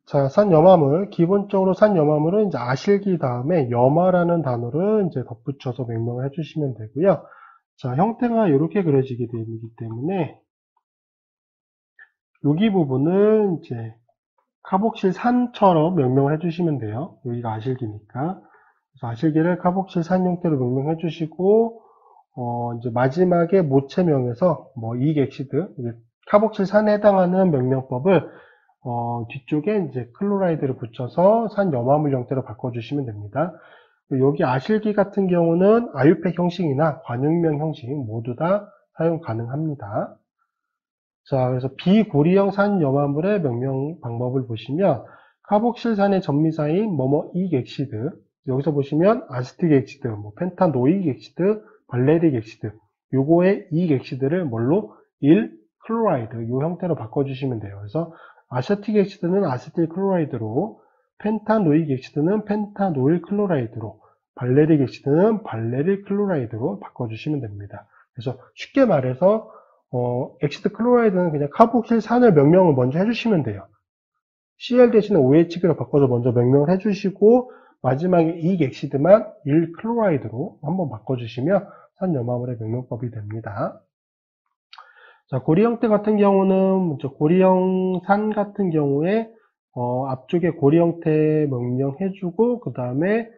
자, 산염화물. 기본적으로 산염화물은 이제 아실기 다음에 염화라는 단어를 이제 덧붙여서 명명을 해주시면 되고요. 자, 형태가 이렇게 그려지게 되기 때문에 여기 부분은 이제 카복실산처럼 명명을 해주시면 돼요. 여기가 아실기니까. 그래서 아실기를 카복실산 형태로 명명해 주시고, 이제 마지막에 모체명에서 뭐 이익 엑시드, 카복실산에 해당하는 명명법을 뒤쪽에 이제 클로라이드를 붙여서 산염화물 형태로 바꿔주시면 됩니다. 여기 아실기 같은 경우는 아유팩 형식이나 관용명 형식 모두 다 사용 가능합니다. 자, 그래서 비고리형 산염화물의 명명 방법을 보시면 카복실산의 전미사인 뭐뭐 이익 엑시드, 여기서 보시면 아스틱 엑시드, 뭐 펜타노익 엑시드, 발레릭 엑시드, 요거의 이익 엑시드를 뭘로 1 클로라이드 요 형태로 바꿔주시면 돼요. 그래서 아세틱 엑시드는 아세틸 클로라이드로, 펜타노익 엑시드는 펜타노일 클로라이드로, 발레릭 엑시드는 발레릭 클로라이드로 바꿔주시면 됩니다. 그래서 쉽게 말해서 엑시드 클로라이드는 그냥 카복실산을 명명을 먼저 해주시면 돼요. Cl 대신에 OH기로 바꿔서 먼저 명명을 해주시고 마지막에 이익 엑시드만 1 클로라이드로 한번 바꿔주시면 산염화물의 명명법이 됩니다. 자, 고리 형태 같은 경우는 고리형 산 같은 경우에 앞쪽에 고리 형태 명명해주고 그 다음에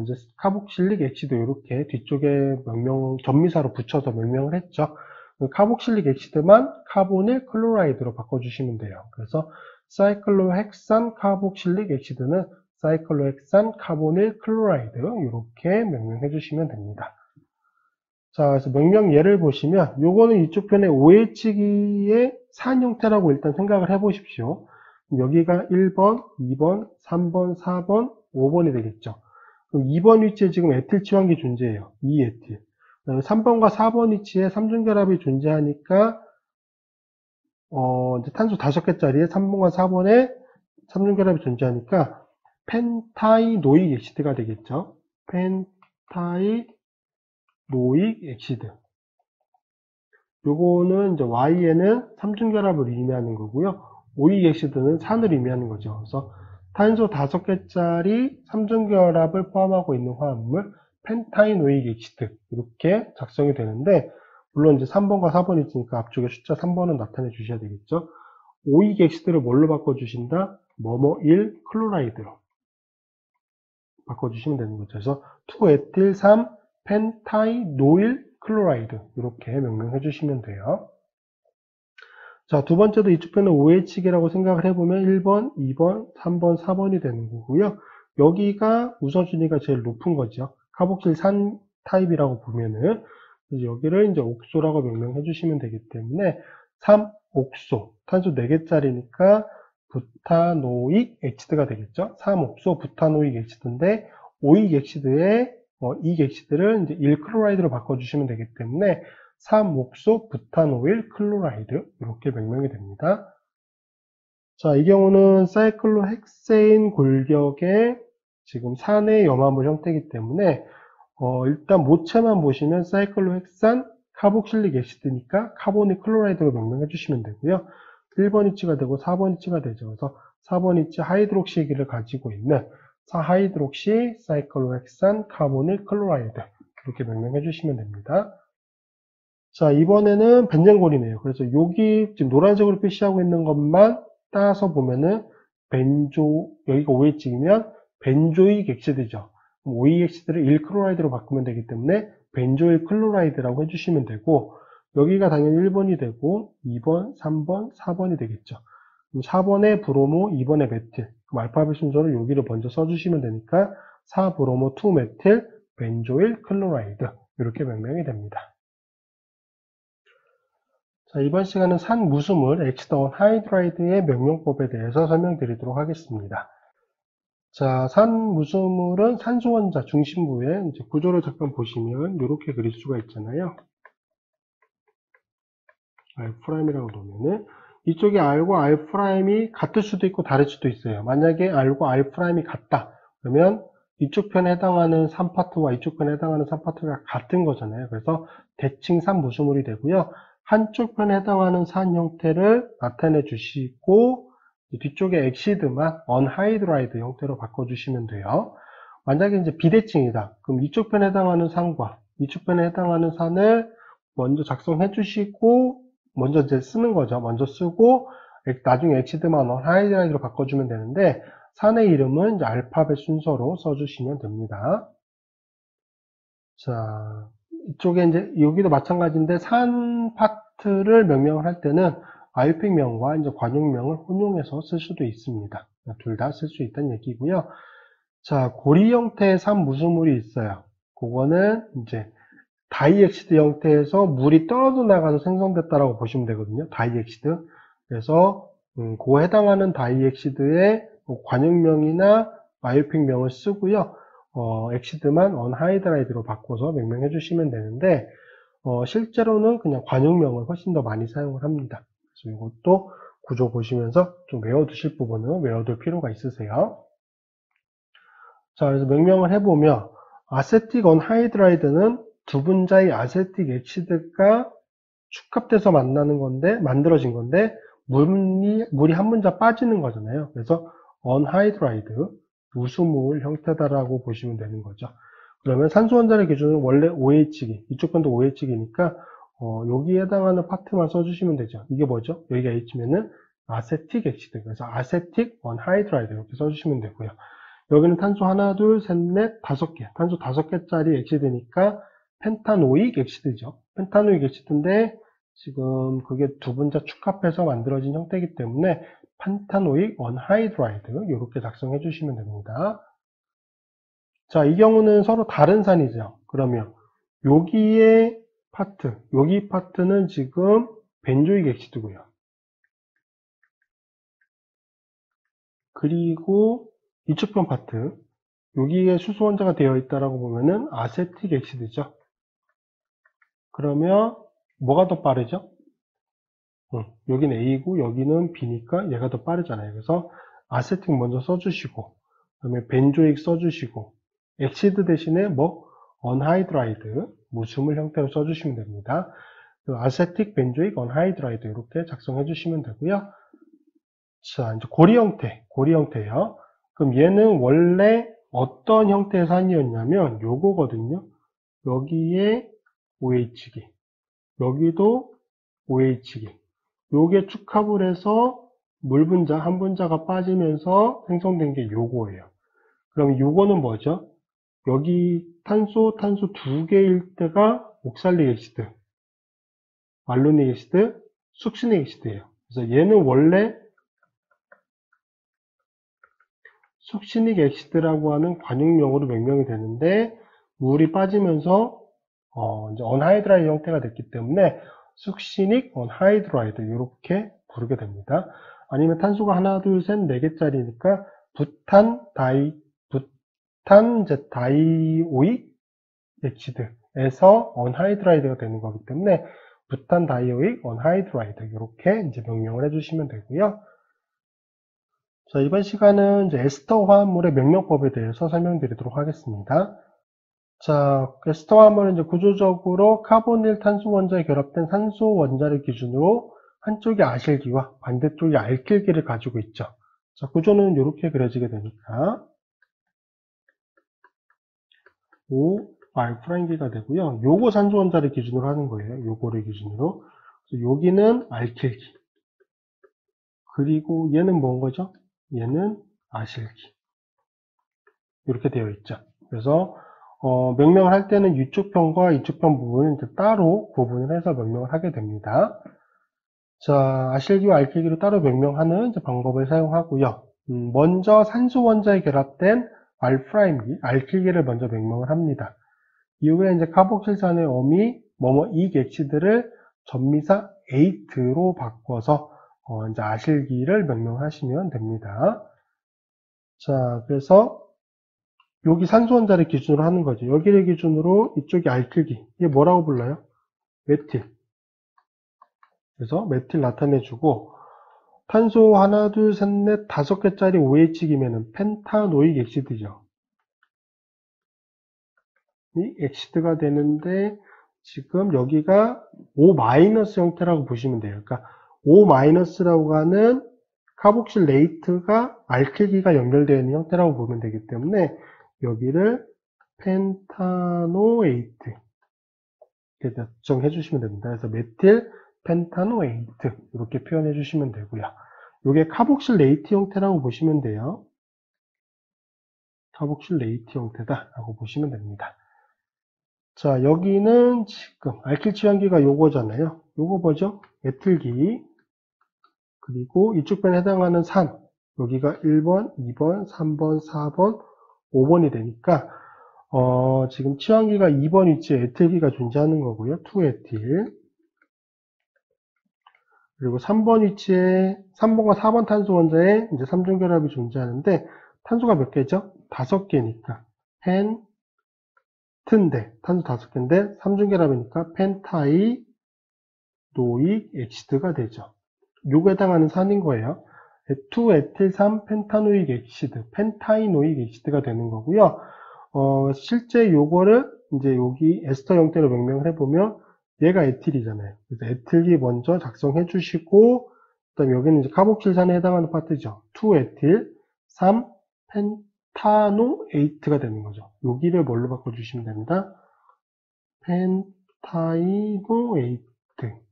이제 카복실릭 엑시드 이렇게 뒤쪽에 명명 전미사로 붙여서 명명을 했죠. 그 카복실릭 엑시드만 카보닐 클로라이드로 바꿔주시면 돼요. 그래서 사이클로헥산 카복실릭 엑시드는 사이클로헥산 카보닐 클로라이드 이렇게 명명해 주시면 됩니다. 자, 그래서 명령 예를 보시면 요거는 이쪽 편에 OH기의 산 형태라고 일단 생각을 해 보십시오. 여기가 1번, 2번, 3번, 4번, 5번이 되겠죠. 그럼 2번 위치에 지금 에틸 치환기 존재해요. 2에틸. 3번과 4번 위치에 삼중결합이 존재하니까 이제 탄소 5개짜리에 3번과 4번에 삼중결합이 존재하니까 펜타이노익 엑시드가 되겠죠. 펜타이노익 엑시드. 요거는 이제 Y에는 삼중결합을 의미하는 거고요. 오익 엑시드는 산을 의미하는 거죠. 그래서 탄소 5개짜리 삼중결합을 포함하고 있는 화합물 펜타이노익 엑시드 이렇게 작성이 되는데 물론 이제 3번과 4번이 있으니까 앞쪽에 숫자 3번은 나타내 주셔야 되겠죠. 오익 엑시드를 뭘로 바꿔주신다? 뭐뭐 1 클로라이드로 바꿔주시면 되는 거죠. 그래서 2에틸 3 펜타이노일 클로라이드 이렇게 명명해 주시면 돼요. 자, 두 번째도 이쪽 편은 OH기라고 생각을 해보면 1번, 2번, 3번, 4번이 되는 거고요. 여기가 우선순위가 제일 높은 거죠. 카복실 산 타입이라고 보면은 여기를 이제 옥소라고 명명해 주시면 되기 때문에 3옥소, 탄소 4개짜리니까 부타노익 엑시드가 되겠죠. 3옥소 부타노익 엑시드인데 5익 엑시드에 이익 엑시드를 이제 1클로라이드로 바꿔주시면 되기 때문에 3옥소 부타노일 클로라이드 이렇게 명명이 됩니다. 자, 이 경우는 사이클로헥세인 골격의 지금 산의 염화물 형태이기 때문에 일단 모체만 보시면 사이클로헥산 카복실릭 엑시드니까 카보닐 클로라이드로 명명해 주시면 되고요. 1번 위치가 되고 4번 위치가 되죠. 그래서 4번 위치 하이드록시기를 가지고 있는 사하이드록시 사이클로헥산 카보닐 클로라이드 이렇게 명명해 주시면 됩니다. 자, 이번에는 벤젠골이네요. 그래서 여기 지금 노란색으로 표시하고 있는 것만 따서 보면은 여기가 OH이면 벤조익 엑시드죠. 오익 엑시드를 1클로라이드로 바꾸면 되기 때문에 벤조일 클로라이드라고 해주시면 되고 여기가 당연히 1번이 되고 2번, 3번, 4번이 되겠죠. 그럼 4번에 브로모, 2번에 메틸. 그럼 알파벳 순서를 여기를 먼저 써주시면 되니까 4브로모 2메틸 벤조일 클로라이드 이렇게 명명이 됩니다. 자, 이번 시간은 산무수물 엑시더온 하이드라이드의 명명법에 대해서 설명드리도록 하겠습니다. 자, 산무수물은 산소원자 중심부에 이제 구조를 잠깐 보시면 이렇게 그릴 수가 있잖아요. R'이라고 놓으면은 이쪽에 R과 R'이 같을 수도 있고 다를 수도 있어요. 만약에 R과 R'이 같다. 그러면 이쪽 편에 해당하는 산파트와 이쪽 편에 해당하는 산파트가 같은 거잖아요. 그래서 대칭 산무수물이 되고요. 한쪽 편에 해당하는 산 형태를 나타내 주시고 뒤쪽에 엑시드만 언하이드라이드 형태로 바꿔주시면 돼요. 만약에 이제 비대칭이다. 그럼 이쪽 편에 해당하는 산과 이쪽 편에 해당하는 산을 먼저 작성해 주시고, 먼저 이제 쓰는 거죠. 먼저 쓰고, 나중에 엑시드만 언하이드라이드로 바꿔주면 되는데, 산의 이름은 이제 알파벳 순서로 써주시면 됩니다. 자, 이쪽에 이제, 여기도 마찬가지인데, 산 파트를 명명을 할 때는 아유픽명과 이제 관용명을 혼용해서 쓸 수도 있습니다. 둘 다 쓸 수 있다는 얘기고요. 자, 고리 형태의 산 무수물이 있어요. 그거는 이제 다이엑시드 형태에서 물이 떨어져 나가서 생성됐다라고 보시면 되거든요. 다이엑시드. 그래서 그 해당하는 다이엑시드의 관용명이나 아유픽명을 쓰고요. 엑시드만 언하이드라이드로 바꿔서 명명해 주시면 되는데, 실제로는 그냥 관용명을 훨씬 더 많이 사용을 합니다. 그래서 이것도 구조 보시면서 좀 외워두실 부분은 외워둘 필요가 있으세요. 자, 그래서 명명을 해보면, 아세틱 언하이드라이드는 두 분자의 아세틱 엑시드가 축합돼서 만들어진 건데, 물이 한 분자 빠지는 거잖아요. 그래서 언하이드라이드, 무수물 형태다라고 보시면 되는 거죠. 그러면 산소 원자력 기준은 원래 OH기, 이쪽 편도 OH기니까 여기에 해당하는 파트만 써주시면 되죠. 이게 뭐죠? 여기가 H면은 아세틱 엑시드, 그래서 아세틱 언하이드라이드 이렇게 써주시면 되고요. 여기는 탄소 하나, 둘, 셋, 넷, 5개, 탄소 5개짜리 엑시드니까 펜타노익 엑시드죠. 펜타노익 엑시드인데 지금 그게 두 분자 축합해서 만들어진 형태이기 때문에 펜타노익 언하이드라이드 이렇게 작성해 주시면 됩니다. 자, 이 경우는 서로 다른 산이죠. 그러면 여기의 파트, 여기 파트는 지금 벤조익 엑시드고요. 그리고 이쪽 편 파트, 여기에 수소 원자가 되어 있다라고 보면은 아세틱 엑시드죠. 그러면 뭐가 더 빠르죠? 여기는 A고 여기는 B니까 얘가 더 빠르잖아요. 그래서 아세틱 먼저 써주시고, 그다음에 벤조익 써주시고, 엑시드 대신에 언하이드라이드, 무수물 형태로 써주시면 됩니다. 아세틱, 벤조익, 언하이드라이드 이렇게 작성해 주시면 되고요. 자, 이제 고리 형태예요. 그럼 얘는 원래 어떤 형태의 산이었냐면 요거거든요. 여기에 OH기, 여기도 OH기. 요게 축합을 해서 물 분자, 한 분자가 빠지면서 생성된 게 요거예요. 그럼 요거는 뭐죠? 여기 탄소 두 개일 때가 옥살릭 엑시드, 말로닉 엑시드, 숙신액 엑시드예요. 그래서 얘는 원래 숙신익 엑시드라고 하는 관용명으로 명명이 되는데 물이 빠지면서 이제 언하이드라이드 형태가 됐기 때문에 숙신익 언하이드라이드 이렇게 부르게 됩니다. 아니면 탄소가 하나, 둘, 셋, 4개짜리니까 부탄 다이오익 엑시드에서 언하이드라이드가 되는 거기 때문에 부탄 다이오익 언하이드라이드 이렇게 이제 명명을 해주시면 되고요. 자, 이번 시간은 이제 에스터 화합물의 명명법에 대해서 설명드리도록 하겠습니다. 자, 에스터 화합물은 이제 구조적으로 카보닐 탄소 원자에 결합된 산소 원자를 기준으로 한쪽이 아실기와 반대쪽이 알킬기를 가지고 있죠. 자, 구조는 이렇게 그려지게 되니까 O-R'기가 되고요. 요거 산소 원자를 기준으로 하는 거예요. 요거를 기준으로. 여기는 알킬기. 그리고 얘는 뭔 거죠? 얘는 아실기. 이렇게 되어 있죠. 그래서 명명을 할 때는 이쪽 편과 이쪽 편 부분을 이제 따로 구분을 해서 명명을 하게 됩니다. 자, 아실기와 알킬기로 따로 명명하는 이제 방법을 사용하고요. 먼저 산소 원자에 결합된 알킬기를 먼저 명명을 합니다. 이후에 이제 카복실산의 어미 뭐뭐익 엑시드를 전미사 8로 바꿔서 이제 아실기를 명명하시면 됩니다. 자, 그래서 여기 산소 원자를 기준으로 하는 거죠. 여기를 기준으로 이쪽이 알킬기. 이게 뭐라고 불러요? 메틸. 그래서 메틸 나타내주고 탄소 하나, 둘, 셋, 넷, 5개짜리 OH기면은 펜타노익 엑시드죠. 이 엑시드가 되는데 지금 여기가 O- 형태라고 보시면 돼요. 그러니까 O-라고 하는 카복실 레이트가 알킬기가 연결되어 있는 형태라고 보면 되기 때문에 여기를 펜타노에이트 이렇게 정해 주시면 됩니다. 그래서 메틸 펜타노에이트 이렇게 표현해 주시면 되고요. 이게 카복실 레이트 형태라고 보시면 돼요. 카복실 레이트 형태다라고 보시면 됩니다. 자, 여기는 지금 알킬 취향기가 요거잖아요. 요거 뭐죠? 에틸기. 그리고 이쪽 편에 해당하는 산. 여기가 1번, 2번, 3번, 4번, 5번이 되니까 지금 취향기가 2번 위치에 에틸기가 존재하는 거고요. 2에틸. 그리고 3번 위치에 3번과 4번 탄소 원자에 이제 3중 결합이 존재하는데 탄소가 몇 개죠? 5개니까 펜트인데 탄소 5개인데 3중 결합이니까 펜타이 노익 엑시드가 되죠. 요거에 해당하는 산인 거예요. 2에틸3 펜타노익 엑시드, 펜타이노익 엑시드가 되는 거고요. 실제 요거를 이제 여기 에스터 형태로 명명을 해보면 얘가 에틸이잖아요. 그래서 에틸기 먼저 작성해 주시고, 그 다음에 여기는 이제 카복실산에 해당하는 파트죠. 2에틸, 3 펜타노에이트가 되는 거죠. 여기를 뭘로 바꿔주시면 됩니다. 펜타이노에이트.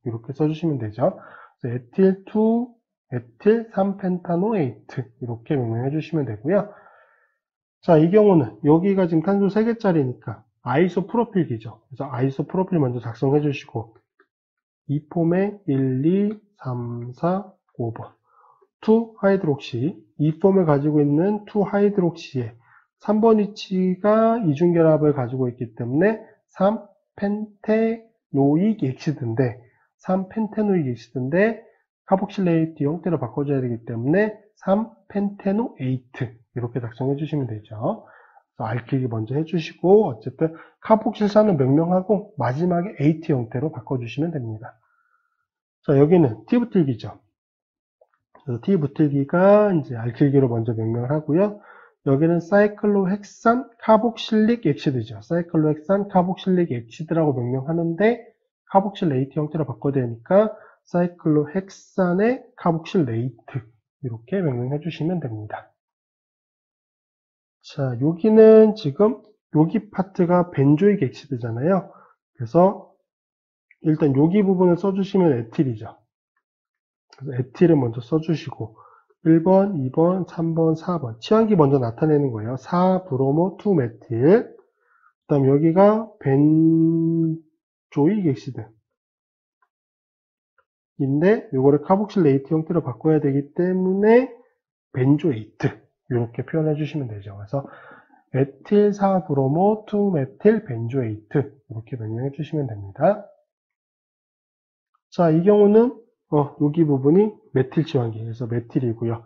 이렇게 써주시면 되죠. 에틸 2, 에틸 3펜타노에이트. 이렇게 명명해 주시면 되고요. 자, 이 경우는 여기가 지금 탄소 3개짜리니까 아이소프로필기죠. 그래서 아이소프로필 먼저 작성해 주시고 이 폼에 1, 2, 3, 4, 5번 2하이드록시 이 폼을 가지고 있는 2하이드록시에 3번 위치가 이중결합을 가지고 있기 때문에 3펜테노익 엑시드인데 3펜테노익 엑시드인데 카복실레이트 형태로 바꿔줘야 되기 때문에 3펜테노에이트 이렇게 작성해 주시면 되죠. 알킬기 먼저 해주시고 어쨌든 카복실산을 명명하고 마지막에 에이트 형태로 바꿔주시면 됩니다. 자, 여기는 T부틀기죠. 그래서 T부틀기가 이제 알킬기로 먼저 명명을 하고요. 여기는 사이클로헥산 카복실릭 엑시드죠. 사이클로헥산 카복실릭 엑시드라고 명명하는데 카복실레이트 형태로 바꿔야 되니까 사이클로헥산의 카복실레이트 이렇게 명명해 주시면 됩니다. 자, 여기는 지금 여기 파트가 벤조익 엑시드잖아요. 그래서 일단 여기 부분을 써주시면 에틸이죠. 그래서 에틸을 먼저 써주시고 1번, 2번, 3번, 4번 취향기 먼저 나타내는 거예요. 4브로모 2메틸 그 다음 여기가 벤조익 엑시드 인데 요거를 카복실레이트 형태로 바꿔야 되기 때문에 벤조에이트 이렇게 표현해 주시면 되죠. 그래서 에틸 4브로모 2메틸 벤조에이트 이렇게 명명해 주시면 됩니다. 자, 이 경우는 여기 부분이 메틸 지환기 그래서 메틸이고요.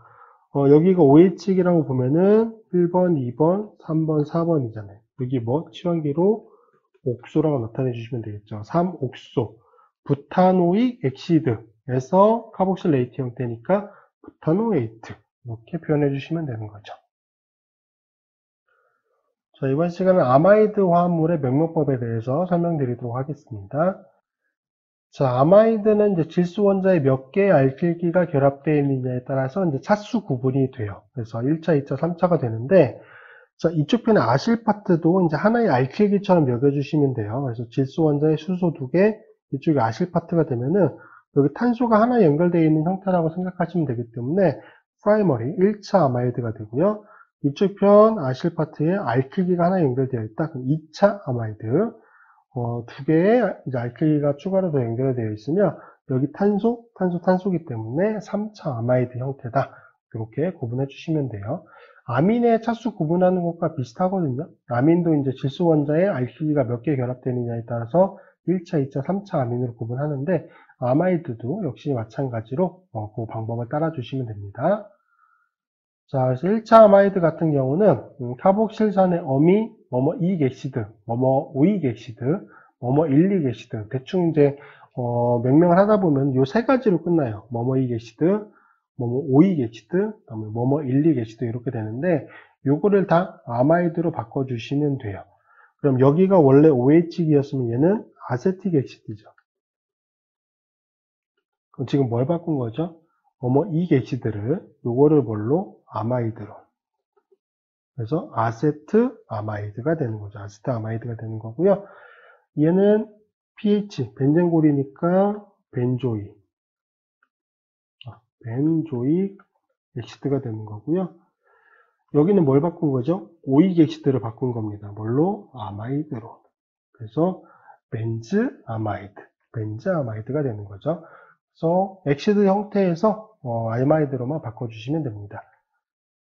여기가 OH이라고 보면은 1번, 2번, 3번, 4번이잖아요. 여기 뭐 치환기로 옥소라고 나타내 주시면 되겠죠. 3옥소 부타노익 엑시드에서 카복실레이트 형태니까 부타노에이트 이렇게 표현해 주시면 되는 거죠. 자, 이번 시간은 아마이드 화합물의 명명법에 대해서 설명드리도록 하겠습니다. 자, 아마이드는 이제 질소 원자에 몇 개의 알킬기가 결합되어 있느냐에 따라서 이제 차수 구분이 돼요. 그래서 1차, 2차, 3차가 되는데, 자, 이쪽 편에 아실 파트도 이제 하나의 알킬기처럼 여겨주시면 돼요. 그래서 질소 원자에 수소 2개, 이쪽에 아실 파트가 되면은, 여기 탄소가 하나 연결되어 있는 형태라고 생각하시면 되기 때문에, 프라이머리 1차 아마이드가 되고요. 이쪽 편 아실 파트에 알킬기가 하나 연결되어 있다. 그럼 2차 아마이드. 2개의 이제 알킬기가 추가로 더 연결되어 있으며 여기 탄소이기 때문에 3차 아마이드 형태다. 이렇게 구분해 주시면 돼요. 아민의 차수 구분하는 것과 비슷하거든요. 아민도 이제 질소 원자에 알킬기가 몇 개 결합되느냐에 따라서 1차, 2차, 3차 아민으로 구분하는데 아마이드도 역시 마찬가지로 그 방법을 따라 주시면 됩니다. 자, 그래서 1차 아마이드 같은 경우는 카복실산의 어미, 뭐뭐 2객시드, 뭐뭐 5이객시드, 뭐뭐 1,2객시드 대충 이제 명명을 하다 보면 요 세 가지로 끝나요. 뭐뭐 2객시드, 뭐뭐 5이객시드, 뭐뭐 1,2객시드 이렇게 되는데 요거를 다 아마이드로 바꿔주시면 돼요. 그럼 여기가 원래 OH기였으면 얘는 아세틱 엑시드죠. 그럼 지금 뭘 바꾼 거죠? 이 객시들을 요거를 뭘로? 아마이드로. 그래서 아세트아마이드가 되는 거죠. 아세트아마이드가 되는 거고요. 얘는 pH, 벤젠골이니까 벤조이. 벤조익 엑시드가 되는 거고요. 여기는 뭘 바꾼 거죠? 오익 엑시드를 바꾼 겁니다. 뭘로? 아마이드로. 그래서 벤즈아마이드가 되는 거죠. 그래서 엑시드 형태에서 아마이드로만 바꿔주시면 됩니다.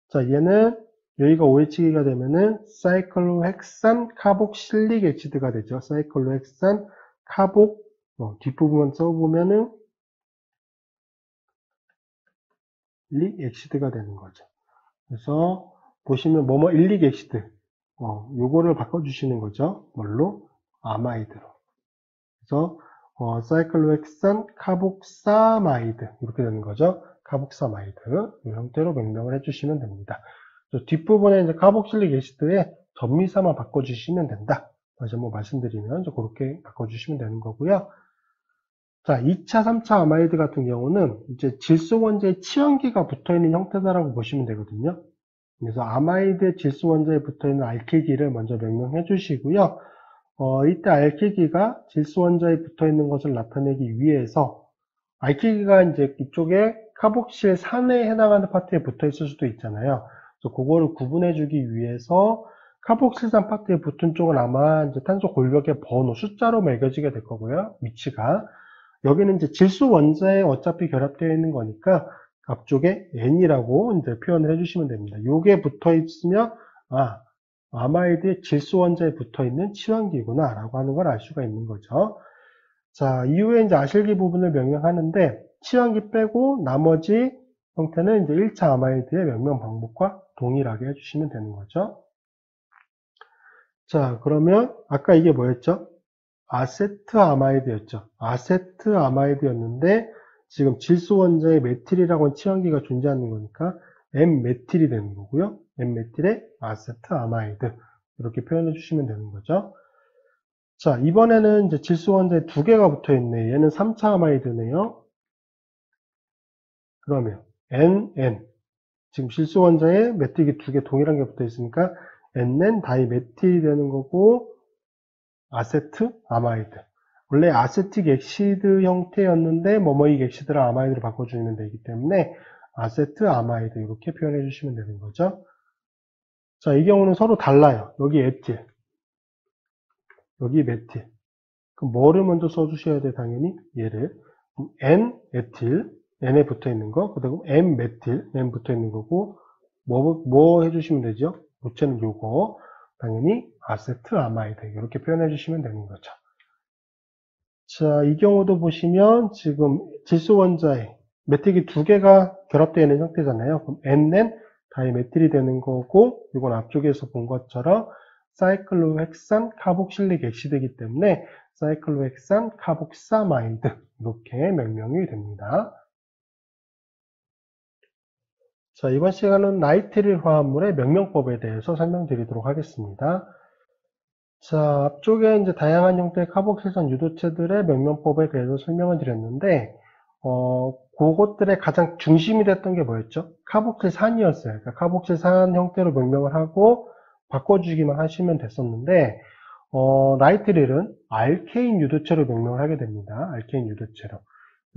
자, 얘는 여기가 OH가 되면은 사이클로헥산 카복실릭 엑시드가 되죠. 사이클로헥산 카복 뒷부분만 써보면은 릭 엑시드가 되는 거죠. 그래서 보시면 일릭 엑시드 요거를 바꿔주시는 거죠. 뭘로? 아마이드로. 그래서 사이클로헥산 카복사마이드 이렇게 되는 거죠. 카복사마이드 이 형태로 명명을 해주시면 됩니다. 뒷부분에 이제 카복실릭 엑시드에 전미사만 바꿔주시면 된다. 다시 한번 말씀드리면 이제 그렇게 바꿔주시면 되는 거고요. 자, 2차, 3차 아마이드 같은 경우는 이제 질소 원자에 치환기가 붙어 있는 형태다라고 보시면 되거든요. 그래서 아마이드 질소 원자에 붙어 있는 알키기를 먼저 명명해 주시고요. 이때 알키기가 질소 원자에 붙어 있는 것을 나타내기 위해서 알키기가 이제 이쪽에 카복실 산에 해당하는 파트에 붙어 있을 수도 있잖아요. 그래서 그거를 구분해 주기 위해서 카복실산 파트에 붙은 쪽은 아마 이제 탄소 골격의 번호 숫자로 매겨지게 될 거고요. 위치가. 여기는 이제 질소 원자에 어차피 결합되어 있는 거니까 앞쪽에 N이라고 이제 표현을 해주시면 됩니다. 요게 붙어 있으면 아마이드의 질소 원자에 붙어 있는 치환기구나 라고 하는 걸 알 수가 있는 거죠. 자, 이후에 이제 아실기 부분을 명명하는데 치환기 빼고 나머지 형태는 이제 1차 아마이드의 명명 방법과 동일하게 해주시면 되는 거죠. 자, 그러면 아까 이게 뭐였죠? 아세트아마이드였죠. 아세트아마이드였는데 지금 질소 원자에 메틸이라고 하는 치환기가 존재하는 거니까 N메틸이 되는 거고요. N메틸의 아세트아마이드 이렇게 표현해 주시면 되는 거죠. 자, 이번에는 이제 질소 원자에 두 개가 붙어 있네. 얘는 3차 아마이드네요. 그러면 NN 지금 질소 원자에 메틸이 두 개 동일한 게 붙어 있으니까 NN 다이메틸이 되는 거고 아세트아마이드. 원래 아세틱 엑시드 형태였는데 뭐뭐익 엑시드를 아마이드로 바꿔주면 되기 때문에 아세트아마이드 이렇게 표현해 주시면 되는 거죠. 자, 이 경우는 서로 달라요. 여기 에틸, 여기 메틸. 그럼 뭐를 먼저 써주셔야 돼? 당연히 얘를 N-에틸, N에 붙어 있는 거, 그 다음 M-메틸, M 붙어 있는 거고 뭐 해주시면 되죠? 모체는 요거 당연히 아세트아마이드 이렇게 표현해 주시면 되는 거죠. 자, 이 경우도 보시면 지금 질소 원자에 메틸이 두 개가 결합되어 있는 형태잖아요. 그럼 NN 다이메틸이 되는 거고 이건 앞쪽에서 본 것처럼 사이클로헥산 카복실릭 엑시드이기 때문에 사이클로헥산 카복사마이드 이렇게 명명이 됩니다. 자, 이번 시간은 나이트릴 화합물의 명명법에 대해서 설명드리도록 하겠습니다. 자, 앞쪽에 이제 다양한 형태의 카복실산 유도체들의 명명법에 대해서 설명을 드렸는데, 그것들의 가장 중심이 됐던 게 뭐였죠? 카복실산이었어요. 그러니까 카복실산 형태로 명명을 하고 바꿔주기만 하시면 됐었는데, 나이트릴은 알케인 유도체로 명명을 하게 됩니다. 알케인 유도체로.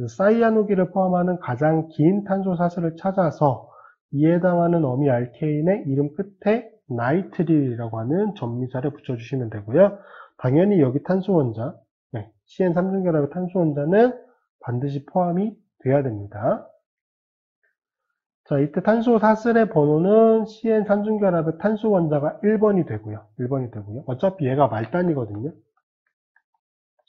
사이아누기를 포함하는 가장 긴 탄소 사슬을 찾아서 이에 해당하는 어미 알케인의 이름 끝에 나이트릴이라고 하는 전미사를 붙여주시면 되고요. 당연히 여기 탄소 원자, CN3중결합의 탄소 원자는 반드시 포함이 돼야 됩니다. 자, 이때 탄소 사슬의 번호는 CN3중결합의 탄소 원자가 1번이 되고요. 1번이 되고요. 어차피 얘가 말단이거든요.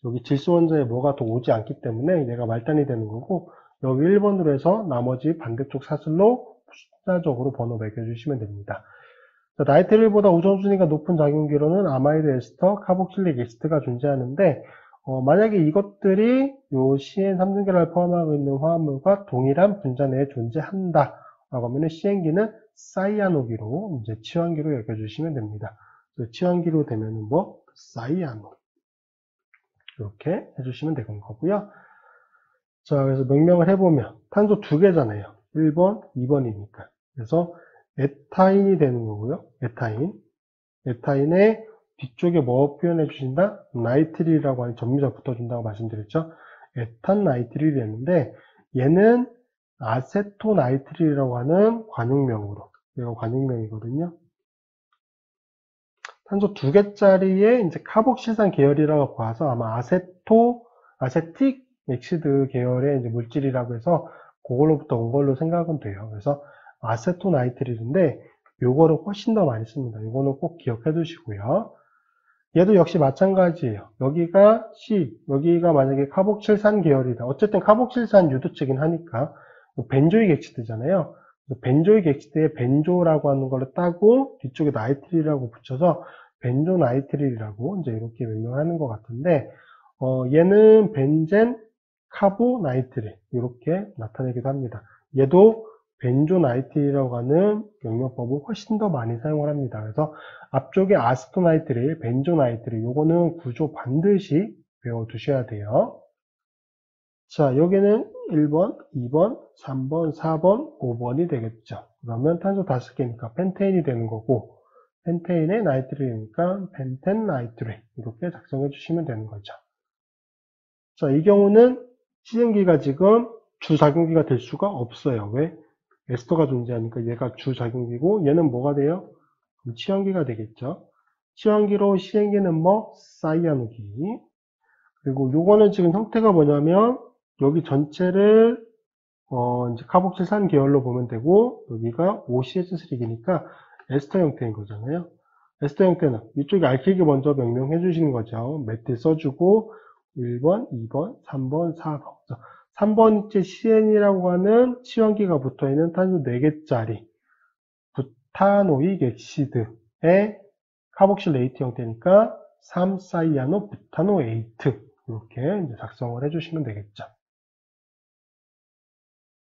여기 질소 원자에 뭐가 더 오지 않기 때문에 얘가 말단이 되는 거고, 여기 1번으로 해서 나머지 반대쪽 사슬로 숫자적으로 번호 매겨주시면 됩니다. 나이트릴보다 우선순위가 높은 작용기로는 아마이드 에스터, 카복실릭 에스트가 존재하는데, 만약에 이것들이 요 CN3중결합을 포함하고 있는 화합물과 동일한 분자 내에 존재한다 라고 하면 CN기는 사이아노기로 이제 치환기로 여겨주시면 됩니다. 치환기로 되면은 사이아노 이렇게 해주시면 되는 거고요. 자, 그래서 명명을 해보면 탄소 두 개잖아요. 1번, 2번이니까. 그래서 에타인이 되는 거고요. 에타인. 에타인의 뒤쪽에 뭐 표현해 주신다? 나이트릴이라고 하는 전미자 붙어준다고 말씀드렸죠. 에탄 나이트릴이 되는데 얘는 아세토나이트릴이라고 하는 관용명으로, 이거 관용명이거든요. 탄소 두 개짜리의 이제 카복실산 계열이라고 봐서 아마 아세틱 엑시드 계열의 이제 물질이라고 해서 그걸로부터 온 걸로 생각은 돼요. 그래서 아세토나이트릴인데 요거를 훨씬 더 많이 씁니다. 요거는 꼭 기억해 두시고요. 얘도 역시 마찬가지예요. 여기가 C, 여기가 만약에 카복실산 계열이다. 어쨌든 카복실산 유도체긴 하니까 벤조익 엑시드잖아요. 벤조익 엑시드에 벤조라고 하는 걸로 따고 뒤쪽에 나이트릴이라고 붙여서 벤조나이트릴이라고 이제 이렇게 명명하는 것 같은데 얘는 벤젠 카보나이트릴 이렇게 나타내기도 합니다. 얘도 벤조나이트릴이라고 하는 명명법을 훨씬 더 많이 사용을 합니다. 그래서 앞쪽에 아스토나이트릴, 벤조나이트릴 요거는 구조 반드시 외워두셔야 돼요. 자, 여기는 1번, 2번, 3번, 4번, 5번이 되겠죠. 그러면 탄소 5개니까 펜테인이 되는 거고 펜테인의 나이트릴이니까 펜텐 나이트릴 이렇게 작성해 주시면 되는 거죠. 자, 이 경우는 시행기가 지금 주작용기가 될 수가 없어요. 왜? 에스터가 존재하니까 얘가 주작용기고 얘는 뭐가 돼요? 그럼 치환기가 되겠죠. 치환기로 시행기는 뭐? 사이아누기. 그리고 요거는 지금 형태가 뭐냐면 여기 전체를 이제 카복실산 계열로 보면 되고 여기가 OCH3기니까 에스터 형태인 거잖아요. 에스터 형태는 이쪽에 알킬기 먼저 명명해 주시는 거죠. 메틸 써주고 1번, 2번, 3번, 4번. 3번째 CN이라고 하는 치환기가 붙어있는 탄소 4개짜리 부타노익 엑시드의 카복실레이트 형태니까 3사이아노 부타노에이트 이렇게 이제 작성을 해주시면 되겠죠.